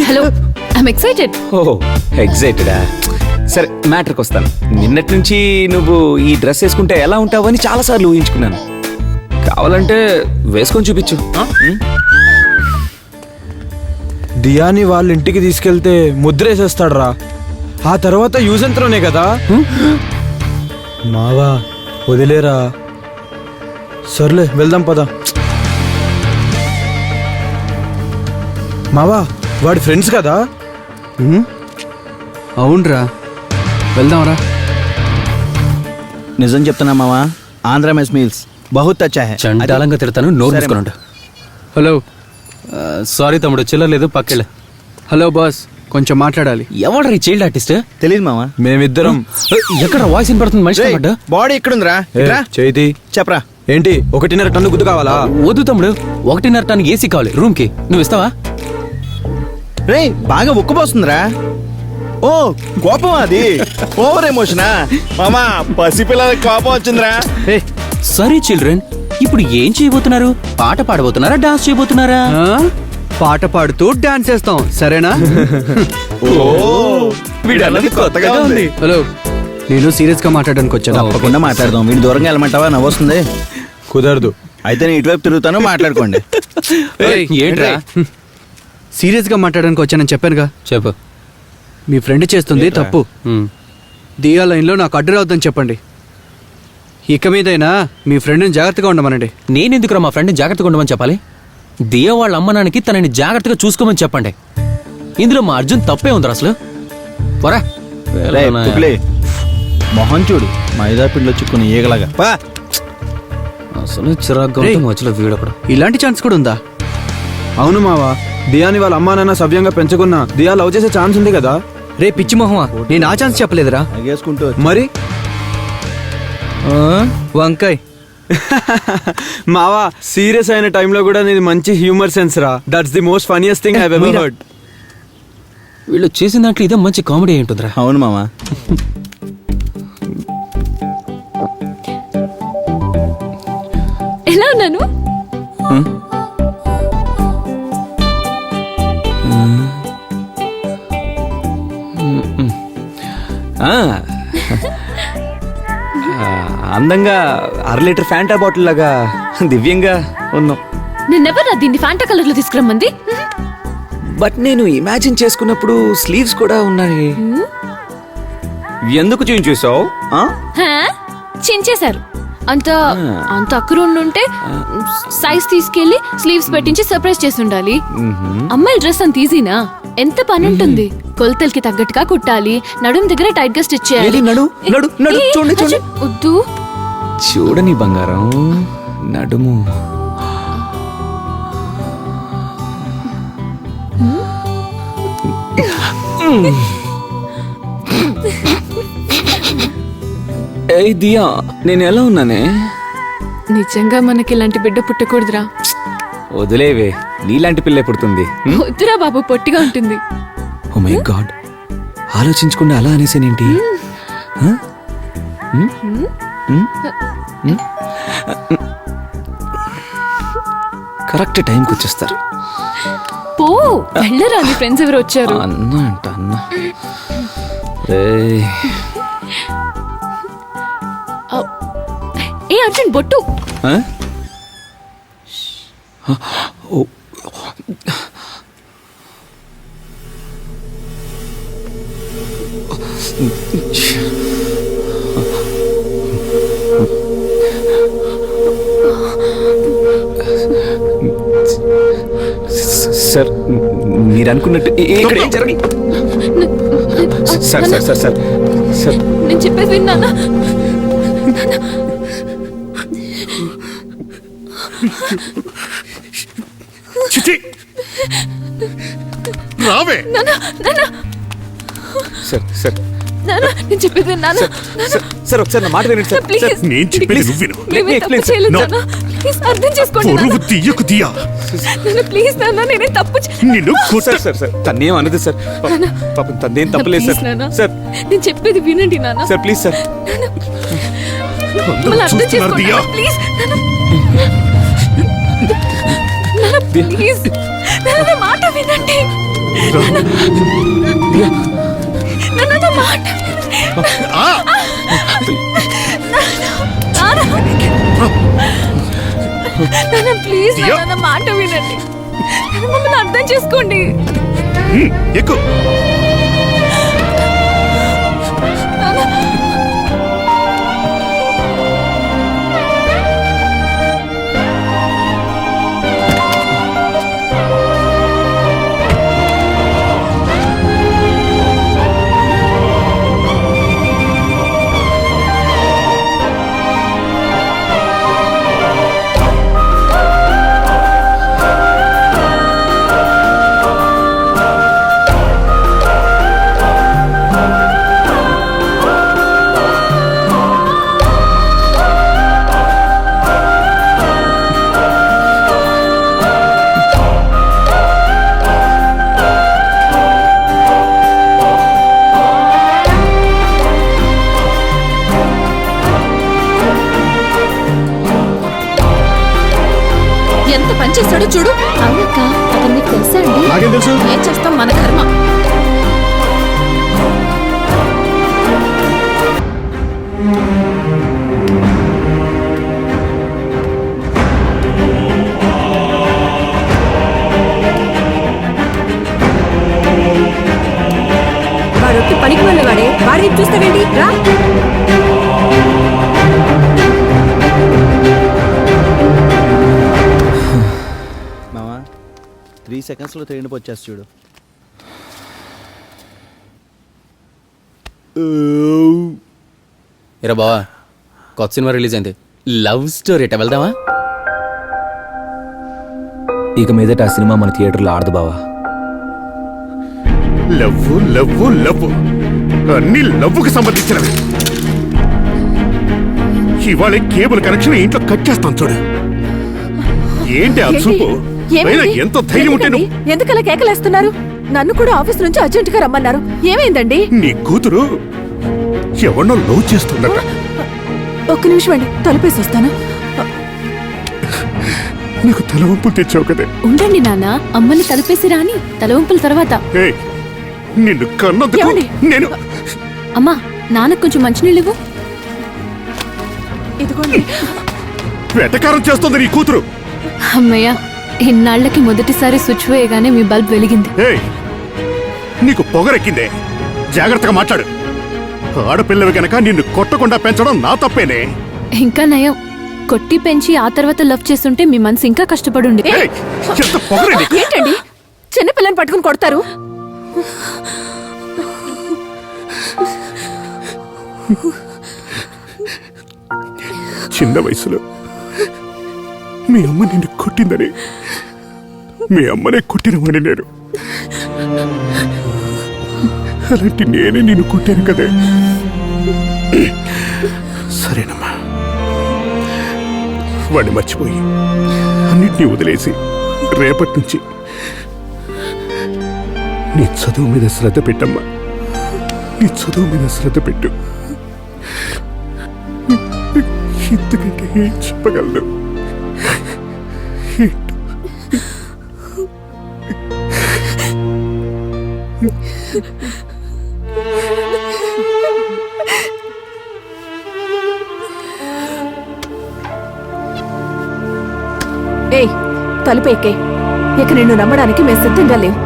Hello, I'm excited. Oh ఎక్సైటెడా? సరే మ్యాటర్కి వస్తాను. నిన్నటి నుంచి నువ్వు ఈ డ్రెస్ వేసుకుంటే ఎలా ఉంటావని చాలాసార్లు ఊహించుకున్నాను. కావాలంటే వేసుకొని చూపించు. దియాని వాళ్ళ ఇంటికి తీసుకెళ్తే ముద్రేసేస్తాడు రా. ఆ తర్వాత యూజ్ ఎంత్రోనే కదా. మావా వదిలేరా. సర్లే వెళ్దాం పద. మావా వాడి ఫ్రెండ్స్ కదా. అవునరా, వెళ్దాంరా. నిజం చెప్తున్నా మావా, ఆంధ్ర మెస్ మీల్స్ బహుత్ అచ్చా హై. చండాలంగా తిడతాను, నోరు మూసుకున్నాడు. హలో. సారీ తమ్ముడు, చిల్లర్లేదు, పక్కెళ్ళ. హలో బాస్, కొంచెం మాట్లాడాలి. ఎవడ్రా ఈ చైల్డ్ ఆర్టిస్ట్? తెలీదు మావా. మేమిద్దరం. ఎక్కడ వాయిస్ వినపడుతుంది? మనిషి పడ్డా బాడీ ఎక్కడుందిరా? చేతి చెప్పరా. ఏంటి 1.5 టన్ను గుద్దు కావాలా? వద్దు తమ్ముడు, 1.5 టన్ ఏసీ కావాలి రూమ్ కి. నువ్వు ఇస్తావా? రే బాగా ఉక్కుపోస్తుందిరా. ఓ కోపం, అది ఓవర్ ఎమోషనా మామా? పసిపిల్లలకి కోపం వచ్చిందిరా. సరే చిల్డ్రన్, ఇప్పుడు ఏం చేయబోతున్నారు? పాట పాడబోతున్నారా, డాన్స్ చేయబోతున్నారా? పాట పాడుతూ డాన్స్ చేస్తాం, సరేనా? వీడన్నది కొత్తగా ఉంది. హలో, నేను సీరియస్ గా మాట్లాడడానికి వచ్చాను. తప్పకుండా మాట్లాడదాం. వీడి దూరంగా వెళ్ళమంటావా? నవ్వొస్తుంది. కుదరదు. అయితే నేను ఇటువైపు తిరుగుతాను, మాట్లాడుకోండి. ఏంట్రా? సీరియస్ గా మాట్లాడడానికి వచ్చానని చెప్పానుగా. చెప్పు. మీ ఫ్రెండ్ చేస్తుంది తప్పు. దియా లైన్ లో నాకు అడ్డు రావద్దని చెప్పండి. ఇక మీదైనా మీ ఫ్రెండ్ని జాగ్రత్తగా ఉండమనండి. నేనెందుకురా మా ఫ్రెండ్ని జాగ్రత్తగా ఉండమని చెప్పాలి? దియా వాళ్ళ అమ్మనానికి తనని జాగ్రత్తగా చూసుకోమని చెప్పండి. ఇందులో మా అర్జున్ తప్పే ఉందిరా అసలు. వరా మొహం చూడు, మైదా పిండిలో చిక్కుని ఈగలాగా. అసలు చిరాగ్గా మధ్యలో వీడొకడు. ఇలాంటి ఛాన్స్ కూడా ఉందా? అవును మావా, దియాని వాళ్ళ అమ్మా నాన్న సవ్యంగా పెంచుకున్నా దియా లవ్ చేసే ఛాన్స్ ఉంది కదా. రే పిచ్చి మొహమా, నేను ఆ ఛాన్స్ చెప్పలేదురా. మరి వంకాయ్. మావా సీరియస్ అయిన టైంలో కూడా నీది మంచి హ్యూమర్ సెన్స్ రా. That's the most funniest thing I have ever heard. వీళ్ళు చేసిన దాంట్లో ఇదే మంచి కామెడీ అయి ఉంటుందిరా. అవును మామా. ఎలా ఉన్నాను? అందంగా 1/2 లీటర్ ఫ్యాంటా బాటిల్ లాగా దివ్యంగా ఉన్నాం. నిన్నెవరు దీన్ని ఫ్యాంటా కలర్ లో తీసుకురమ్మంది? బట్ నేను ఇమాజిన్ చేసుకున్నప్పుడు స్లీవ్స్ కూడా ఉన్నాయి. ఎందుకు చేంజ్ చేసావు? చించేశారు. అంత అక్కరు ఉంటే సైజ్ తీసుకెళ్లి స్లీవ్స్ పెట్టించి సర్ప్రైజ్ చేసి ఉండాలి. అమ్మాయి డ్రెస్ అంత ఈజీనా? ఎంత పని ఉంటుంది. కొలతలకి తగ్గట్టుగా కుట్టాలి, నడుం దగ్గర టైట్ గా స్టిచ్ చేయాలి. వద్దు చూడని బంగారం, నడుము. ఏయ్ దియా, నేను ఎలా ఉన్నానే? నిజంగా మనకి ఇలాంటి బిడ్డ పుట్టకూడదురా. వదిలేవే, నీలాంటి పిల్ల పుడుతుంది. వద్దురా బాబు, పొట్టిగా ఉంటుంది. ఓ మై గాడ్, ఆలోచించకుండా అలా అనేసేనేంటి? కరెక్ట్ టైంకి వచ్చేస్తారు. పో వెళ్ళరా, నీ ఫ్రెండ్స్ ఎవరు వచ్చారు? అన్న అంట అన్న. ఏ అర్జున్, బొట్టు. సార్, మీరు అనుకున్నట్టు ఇక్కడ ఏం జరిగి? Sir sir sir sir sir నేను చెప్పేది విన్నానా? రావే. సార్ సార్ నేను చెప్పేది విన్నానా? సార్ ఒకసారి నా మాట వినండి సార్. నేను చెప్పేది నువ్వు విను. అర్థం చేసుకోండి. పొరుగు తీయకు తీయా. ప్లీజ్ నాన్న, నేనే తప్పు. నిన్ను సార్ సార్ సార్ తన్నేం అనదు సార్. పాపం తన్నేం తప్పలేదు సార్. సార్ నేను చెప్పేది వినండి నాన్న. Sir please sir. అర్థం చేసుకోండి ప్లీజ్. ప్లీజ్ నాన్న నా మాట వినండి. నాన్న నా మాట ఆ! నాన్న ప్లీజ్ దియా. నాన్న నా మాట వినండి. నాన్న మమ్మల్ని అర్థం చేసుకోండి. ఎక్కు. ఎంత పని చేస్తాడో చూడు. అవునక్క, అతను మీకు తెలుసా అండి? నాకేం తెలుసు? ఏం చేస్తాం, మన కర్మ. వాడొట్టి పనికి వెళ్ళి వాడే వాడి చూస్తావేంటి రా. మామా 3 సెకండ్స్లో ట్రైన్ వచ్చేసి చూడు. ఇరా బావా, కొత్త సినిమా రిలీజ్ అయింది, లవ్ స్టోరీ ఎట వెళ్దామా? ఇక మీదట ఆ సినిమా మన థియేటర్లో ఆడదు బావా. లవ్వు లవ్వు లవ్వు అన్ని లవ్వుకి సంబంధించినవి. ఇవాళ కేబుల్ కనెక్షన్ ఇంట్లో కట్ చేస్తాను చూడు. ఏంటి ఆ చూపు? అయినా ఎంత ధైర్యం ఉంటే నువ్వు? ఎందుకలా కేకలేస్తున్నారు? నన్ను కూడా ఆఫీస్ నుంచి అర్జెంట్ గా రమ్మన్నారు. ఏమైందండి? నీ కూతురు ఎవరినో లవ్ చేస్తుందట. ఒక్క నిమిషం అండి, తలుపేసి వస్తాను. నీకు తలవంపులు తెచ్చావు కదే. ఉండండి నాన్న, అమ్మని తలుపేసి రాని, తలవంపుల తర్వాత. ఏయ్, నిన్ను కన్నందుకు ఏమండి? నేను అమ్మా, నాన్నకు కొంచెం మంచినీళ్ళు ఇవ్వు. ఇదిగోండి. వెటకారం చేస్తుంది నీ కూతురు. అమ్మయ్య, ఇన్నాళ్లకి మొదటిసారి స్విచ్ వేయగానే మీ బల్బ్ వెలిగింది. ఏయ్, నీకు పొగరెక్కిందే. జాగ్రత్తగా మాట్లాడు. ఆడపిల్లవి గనక నిన్ను కొట్టకుండా పెంచడం నా తప్పేనే. ఇంకా నయం, కొట్టి పెంచి ఆ తర్వాత లవ్ చేస్తుంటే మీ మనసు ఇంకా కష్టపడుండి. ఏయ్, ఎంత పొగరే నీకు? ఏంటండి చిన్నపిల్లని పట్టుకుని కొడతారు? చిన్న వయసులో మీ అమ్మ నిన్ను కొట్టిందని మీ అమ్మనే కొట్టినవాడిని నేను. అలాంటి నేనే నిన్ను కొట్టాను కదే. సరేనమ్మా, వాడిని మర్చిపోయి అన్నిటినీ వదిలేసి రేపటి నుంచి నీ చదువు మీద శ్రద్ధ పెట్టమ్మా. నీ చదువు మీద శ్రద్ధ పెట్టు. ఇంతకంటే ఏం చెప్పగలను? ఏంటో. ఏయ్, తలుపు ఎక్కే. ఇక నిన్ను నమ్మడానికి మేము సిద్ధంగా లేవు.